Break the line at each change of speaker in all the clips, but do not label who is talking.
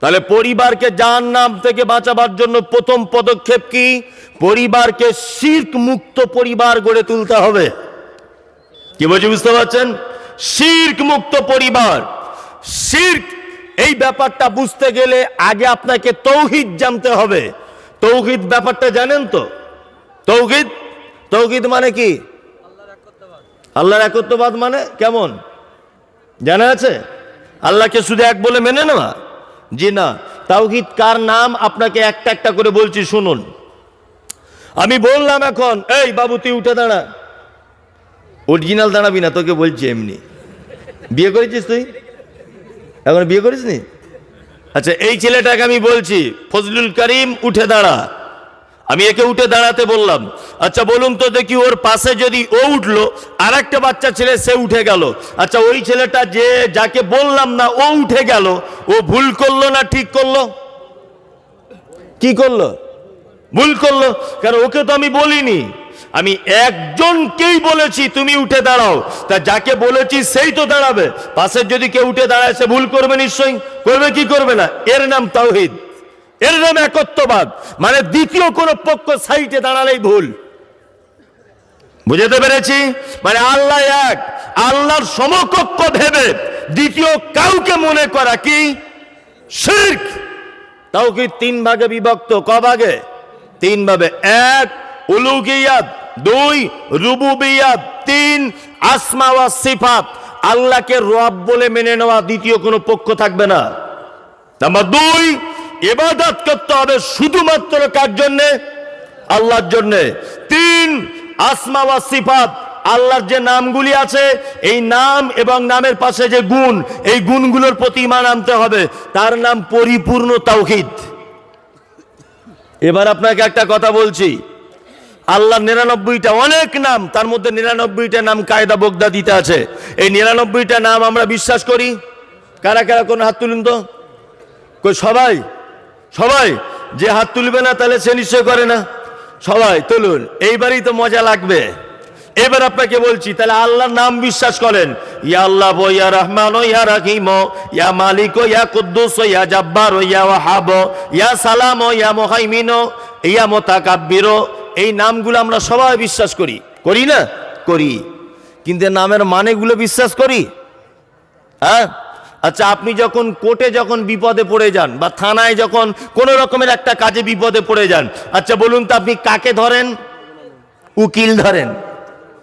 তাহলে পরিবারকে জাহান্নাম থেকে বাঁচাবার জন্য প্রথম পদক্ষেপ কি? পরিবারকে শিরক মুক্ত পরিবার গড়ে তুলতে হবে। কি বলছি বুঝতে পারছেন? শিরক মুক্ত পরিবার। শিরক এই ব্যাপারটা বুঝতে গেলে আগে আপনাকে তৌহিদ জানতে হবে। তৌহিদ ব্যাপারটা জানেন তো? তৌহিদ, তৌহিদ মানে কি? আল্লাহর একত্ববাদ মানে কেমন জানা আছে? আল্লাহকে শুধু এক বলে মেনে নেওয়া? জি না। তাওহীদ কার নাম আপনাকে একটা একটা করে বলছি, শুনুন। আমি বললাম এখন, এই বাবু তুই উঠে দাঁড়া। অরিজিনাল দাঁড়াবি না, তোকে বলছি এমনি। বিয়ে করেছিস তুই? এখন বিয়ে করিস নি? আচ্ছা, এই ছেলেটাকে আমি বলছি ফজলুল করিম উঠে দাঁড়া। আমি একে উঠে দাঁড়াতে বললাম। আচ্ছা বলুন তো দেখি, ওর পাশে যদি ও উঠলো, আর একটা বাচ্চা ছেলে সে উঠে গেল, আচ্ছা ওই ছেলেটা যে যাকে বললাম না ও উঠে গেল, ও ভুল করলো না ঠিক করলো? কি করলো? ভুল করলো। কারণ ওকে তো আমি বলিনি, আমি একজনকেই বলেছি তুমি উঠে দাঁড়াও। তা যাকে বলেছি সেই তো দাঁড়াবে। পাশের যদি কেউ উঠে দাঁড়ায় সে ভুল করবে নিশ্চয়ই। করবে কি করবে না? এর নাম তাওহীদ, এর নাম একত্ববাদ। মানে দ্বিতীয় কোন পক্ষ সাইডে দাঁড়ালেই ভুল। বুঝতে পেরেছি? মানে আল্লাহ এক, আল্লাহর সমকক্ষ ভেবে দ্বিতীয় কাউকে মনে করা কি? শিরক। তাওহীদ তিন ভাগে বিভক্ত। ক ভাগে? তিন ভাগে। এক উলুহিয়াত, দুই রুবুবিয়াত, তিন আসমা ওয়া সিফাত। আল্লাহকে রব বলে মেনে নেওয়া, দ্বিতীয় কোনো পক্ষ থাকবে না। নাম্বার দুই, ইবাদত করতে হবে শুধুমাত্র কার জন্যে? আল্লাহর জন্যে। তিন আসমা ওয়া সিফাত, আল্লাহর যে নামগুলি আছে এই নাম এবং নামের পাশে যে গুণ, এই গুণগুলোর প্রতি ঈমান আনতে হবে। তার নাম পরিপূর্ণ তাওহীদ। এবার আপনাকে একটা কথা বলছি, আল্লাহর 99টা অনেক নাম, তার মধ্যে 99টা নাম কায়দা বগদাদিতে আছে। এই 99টা নাম আমরা বিশ্বাস করি। কারা কারা? কোন হাত তুলুন তো। কই সবাই? সবাই? যে হাত তুলবে না তাহলে সে নিশ্চয় করে না। সবাই তুলুন, এইবারই তো মজা লাগবে। এবার আপনাকে বলছি, তাহলে আল্লাহর নাম বিশ্বাস করেন। ইয়া আল্লাহ, ইয়া রহমান, ইয়া রাহিম, ইয়া মালিক, ইয়া কুদ্দুস, ইয়া জাব্বার, ইয়া ওয়াহাব, ইয়া সালাম, ইয়া মুহাইমিন, ইয়া মুতাকাব্বির। এই নামগুলো আমরা সবাই বিশ্বাস করি। করি না? করি। কিন্তু নামের মানেগুলো বিশ্বাস করি? হ্যাঁ। আচ্ছা, আপনি যখন কোর্টে যখন বিপদে পড়ে যান, বা থানায় যখন কোনো রকমের একটা কাজে বিপদে পড়ে যান, আচ্ছা বলুন তো আপনি কাকে ধরেন? উকিল ধরেন,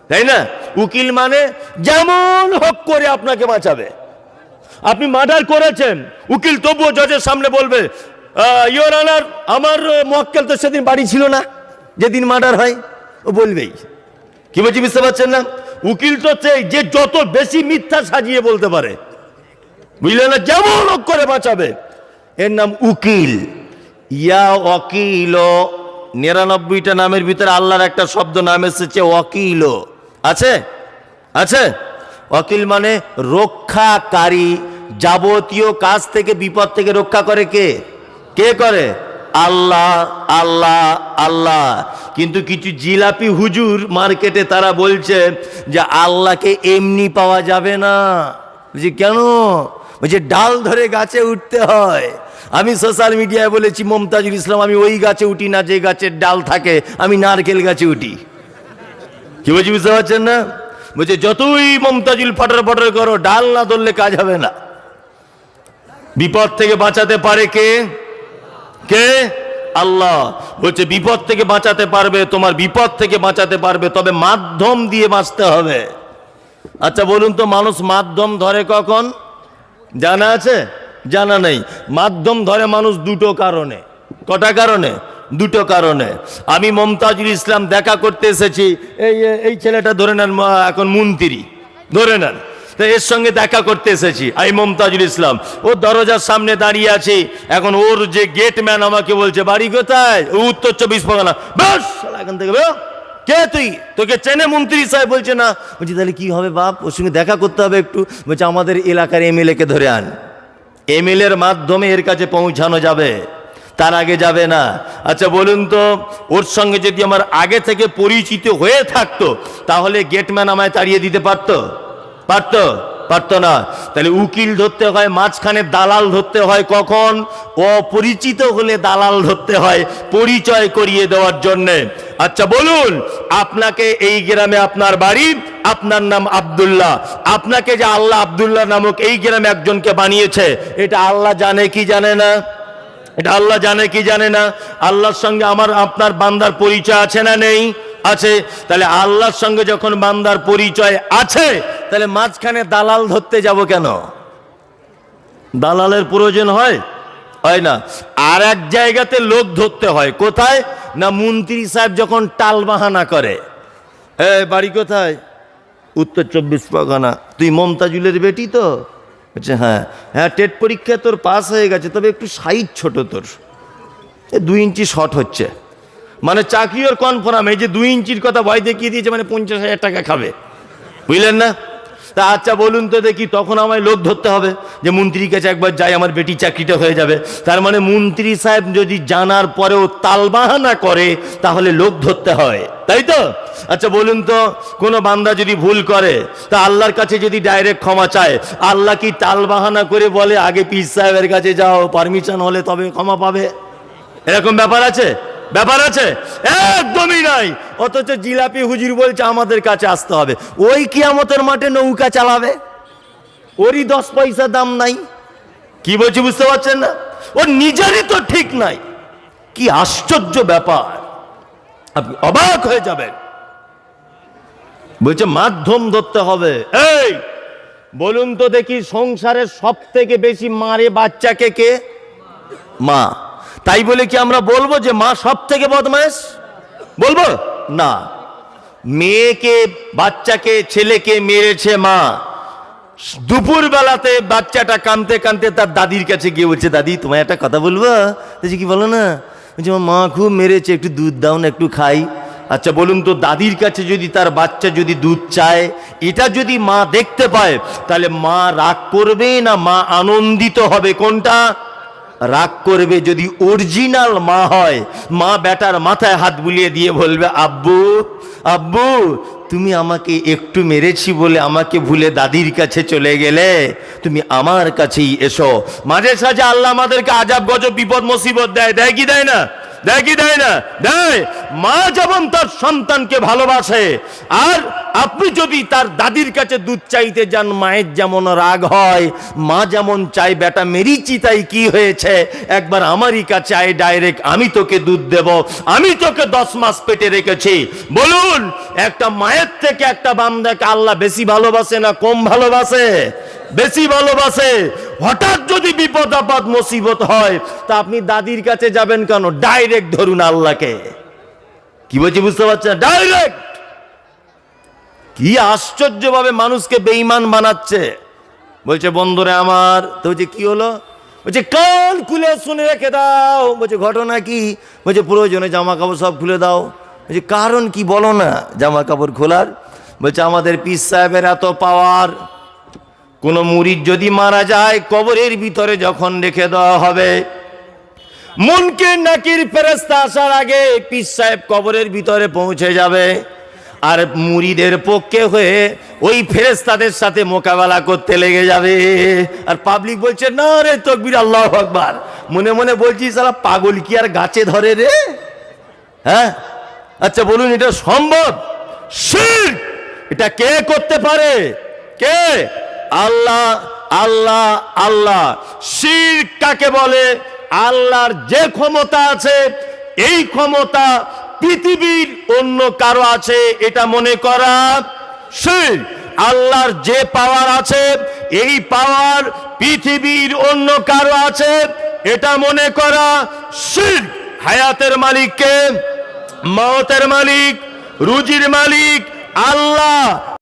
তাই না? উকিল মানে যেমন হোক করে আপনাকে বাঁচাবে। আপনি মার্ডার করেছেন, উকিল তবুও জজের সামনে বলবে, ইওর অনার, আমার মক্কেল তো সেদিন বাড়ি ছিল না যেদিন মার্ডার হয়। ও বলবেই। কি বলছি বুঝতে পারছেন না? উকিল তো চাই যে যত বেশি মিথ্যা সাজিয়ে বলতে পারে, বুঝলেন না? যেমন হোক করে বাঁচাবে, এর নাম উকিল। ইয়া ওয়াকিল, 99টা নামের ভিতরে আল্লাহর একটা শব্দ নাম এসেছে ওয়াকিল। আছে? আছে? ওয়াকিল মানে রক্ষাকারী। যাবতীয় কাজ থেকে, বিপদ থেকে রক্ষা করে কে? কে করে? আল্লাহ, আল্লাহ, আল্লাহ। কিন্তু কিছু জিলাপি হুজুর মার্কেটে তারা বলছে যে আল্লাহকে এমনি পাওয়া যাবে না। বুঝি কেন? বলছে ডাল ধরে গাছে উঠতে হয়। আমি সোশ্যাল মিডিয়ায় বলেছি, মমতাজুল ইসলাম, আমি ওই গাছে উঠি না যে গাছের ডাল থাকে, আমি নারকেল গাছে উঠি। কি বলছি বুঝতে পারছেন না? বলছে যতই মমতাজুল ফটর ফটর করো, ডাল না ধরলে কাজ হবে না। বিপদ থেকে বাঁচাতে পারে কে? কে? আল্লাহ। বলছে বিপদ থেকে বাঁচাতে পারবে, তোমার বিপদ থেকে বাঁচাতে পারবে, তবে মাধ্যম দিয়ে বাঁচতে হবে। আচ্ছা বলুন তো, মানুষ মাধ্যম ধরে কখন? জানা আছে? জানা নেই। মাধ্যম ধরে মানুষ দুটো কারণে। কটা কারণে? দুটো কারণে। আমি মমতাজুল ইসলাম দেখা করতে এসেছি, এই ছেলেটা ধরে নেন এখন মন্ত্রী, ধরে নেন, তো এর সঙ্গে দেখা করতে এসেছি আমি মমতাজুল ইসলাম। ও দরজার সামনে দাঁড়িয়ে আছে। এখন ওর যে গেটম্যান আমাকে বলছে বাড়ি কোথায়? উত্তর 24 পরগনা। ব্যাস, এখান থেকে কে তুই? তোকে চেনে মন্ত্রী সাহেব? বলছে না। বলছি তাহলে কি হবে বাপ? ওর সঙ্গে দেখা করতে হবে একটু। বলছে আমাদের এলাকার এমএলএ কে ধরে আন। এমএলএর মাধ্যমে এর কাছে পৌঁছানো যাবে, তার আগে যাবে না। আচ্ছা বলুন তো, ওর সঙ্গে যদি আমার আগে থেকে পরিচিত হয়ে থাকতো, তাহলে গেটম্যান আমায় তাড়িয়ে দিতে পারতো? পারতো? পারতো না। তাহলে উকিল ধরতে হয় মাঝখানে, দালাল ধরতে হয় কখন? অপরিচিত হলে দালাল ধরতে হয় পরিচয় করিয়ে দেওয়ার জন্যে। আচ্ছা বলুন, আপনাকে এই গ্রামে আপনার বাড়ি, আপনার নাম আব্দুল্লাহ, আপনাকে যে আল্লাহ আব্দুল্লাহ নামক এই গ্রামে একজনকে বানিয়েছে, এটা আল্লাহ জানে কি জানে না? এটা আল্লাহ জানে কি জানে না? আল্লাহর সঙ্গে আমার আপনার বান্দার পরিচয় আছে না নেই? আছে। তাহলে আল্লাহর সঙ্গে যখন বান্দার পরিচয় আছে, তাহলে মাঝখানে দালাল ধরতে যাব কেন? দালালের প্রয়োজন হয় না। আর এক জায়গাতে লোক ধরতে হয়, কোথায় না? মন্ত্রী সাহেব যখন টাল বাহানা করে, বাড়ি কোথায়? উত্তর 24 পরগনা। তুই মমতাজুলের বেটি তো? আচ্ছা হ্যাঁ হ্যাঁ, টেট পরীক্ষা তোর পাস হয়ে গেছে, তবে একটু সাইজ ছোট তোর, 2 ইঞ্চি শর্ট হচ্ছে। মানে চাকরির কনফার্ম, এই যে 2 ইঞ্চির কথা ভয় দেখিয়ে দিয়েছে, মানে 50,000 টাকা খাবে, বুঝলেন না? তা আচ্ছা বলুন তো দেখি, তখন আমায় লোক ধরতে হবে যে মন্ত্রীর কাছে একবার যাই, আমার বেটি চাকরিটা হয়ে যাবে। তার মানে মন্ত্রী সাহেব যদি জানার পরেও তালবাহানা করে, তাহলে লোক ধরতে হয়, তাই তো? আচ্ছা বলুন তো, কোনো বান্দা যদি ভুল করে, তা আল্লাহর কাছে যদি ডাইরেক্ট ক্ষমা চায়, আল্লাহ কি তালবাহানা করে বলে আগে পীর সাহেবের কাছে যাও, পারমিশন হলে তবে ক্ষমা পাবে? এরকম ব্যাপার আছে? ব্যাপার আছে? একদমই নাই। অথচ জিলাপি হুজুর বলছে আমাদের কাছে আসতে হবে। ওই কিয়ামতের মাঠে নৌকা চালাবে, ওরই 10 পয়সা দাম নাই। কি বলছি বুঝতে পারছেন না? ওর নিজেরই তো ঠিক নাই। কি আশ্চর্য ব্যাপার, আপনি অবাক হয়ে যাবেন। বলছে মাধ্যম ধরতে হবে। এই বলুন তো দেখি, সংসারের সব থেকে বেশি মারে বাচ্চাকে কে? মা। তাই বলে কি আমরা বলবো যে মা সব থেকে বদমাশ? বলবো না। মেয়েকে, বাচ্চাকে, ছেলেকে মেরেছে মা। দুপুর বেলাতে বাচ্চাটা কাঁদতে কাঁদতে তার দাদির কাছে গিয়ে বলছে, দাদি তোমায় একটা কথা বলবো। কি বলো না? বলছে মা খুব মেরেছে, একটু দুধ দাও না, একটু খাই। আচ্ছা বলুন তো, দাদির কাছে যদি তার বাচ্চা যদি দুধ চায়, এটা যদি মা দেখতে পায়, তাহলে মা রাগ করবে না মা আনন্দিত হবে? কোনটা? রাগ করবে। যদি অরিজিনাল মা হয়, মা বেটার মাথায় হাত বুলিয়ে দিয়ে বলবে, আব্বু আব্বু তুমি আমাকে একটু মেরেছি বলে আমাকে ভুলে দাদির কাছে চলে গেলে, তুমি আমার কাছেই এসো। মাঝে সাঝে আল্লাহ আমাদেরকে আজাব গজব বিপদ মুসিবত দেয়, দেয় কি দেয় না? দেয় কি দেয় না? দেয়। মা যেমন তার সন্তানকে ভালোবাসে, আর আপনি যদি তার দাদির কাছে দুধ চাইতে যান, মায়ের যেমন রাগ হয়, মা যেমন চাই বেটা মেরিচি তাই কি হয়েছে, একবার আমারই কাছে আয় ডাইরেক্ট, আমি তোকে দুধ দেব, আমি তোকে 10 মাস পেটে রেখেছি। বলুন, একটা মায়ের থেকে একটা বান্দাকে আল্লাহ বেশি ভালোবাসে না কম ভালোবাসে? বেশি ভালোবাসে। হঠাৎ যদি বিপদ আপদ মুসিবত হয়, তা আপনি দাদির কাছে যাবেন কেন? ডাইরেক্ট ধরুন আল্লাহকে। কি বলছি বুঝতে পারছেন? ডাইরেক্ট। কি আশ্চর্যভাবে মানুষকে বেঈমান বানাচ্ছে। বলছে বন্ধুরে আমার, তো বলছে কি হলো? বলছে কান খুলে শুনে রেখে দাও। বলছে ঘটনা কি? বলছে প্রয়োজনে জামা কাপড় সব খুলে দাও। বলছে কারণ কি বলো না জামা কাপড় খোলার? বলছে আমাদের পীর সাহেবের এত পাওয়ার, কোন মুরিদ যদি মারা যায়, কবরের ভিতরে যখন রেখে দেওয়া হবে, মুনকির নাকির ফেরেশতা আসার আগে পীর সাহেব কবরের ভিতরে পৌঁছে যাবে, আর মুরিদের পক্ষে হয়ে ওই ফেরেশতাদের সাথে মোকাবেলা করতে লেগে যাবে। আর পাবলিক বলছে না রে তাকবীর, আল্লাহু আকবার। মনে মনে বলছি সালা পাগল কি আর গাছে ধরে রে? হ্যাঁ আচ্ছা বলুন, এটা সম্ভব? শিরক এটা কে করতে পারে? কে? আল্লাহ আল্লাহ আল্লাহ। শিরক কাকে বলে? আল্লাহর যে ক্ষমতা আছে, এই ক্ষমতা পৃথিবীর অন্য কারো আছে এটা মনে করা শিরক। আল্লাহর যে পাওয়ার আছে, এই পাওয়ার পৃথিবীর অন্য কারো আছে এটা মনে করা শিরক। হায়াতের মালিক কে? মওতের মালিক, রুজির মালিক আল্লাহ।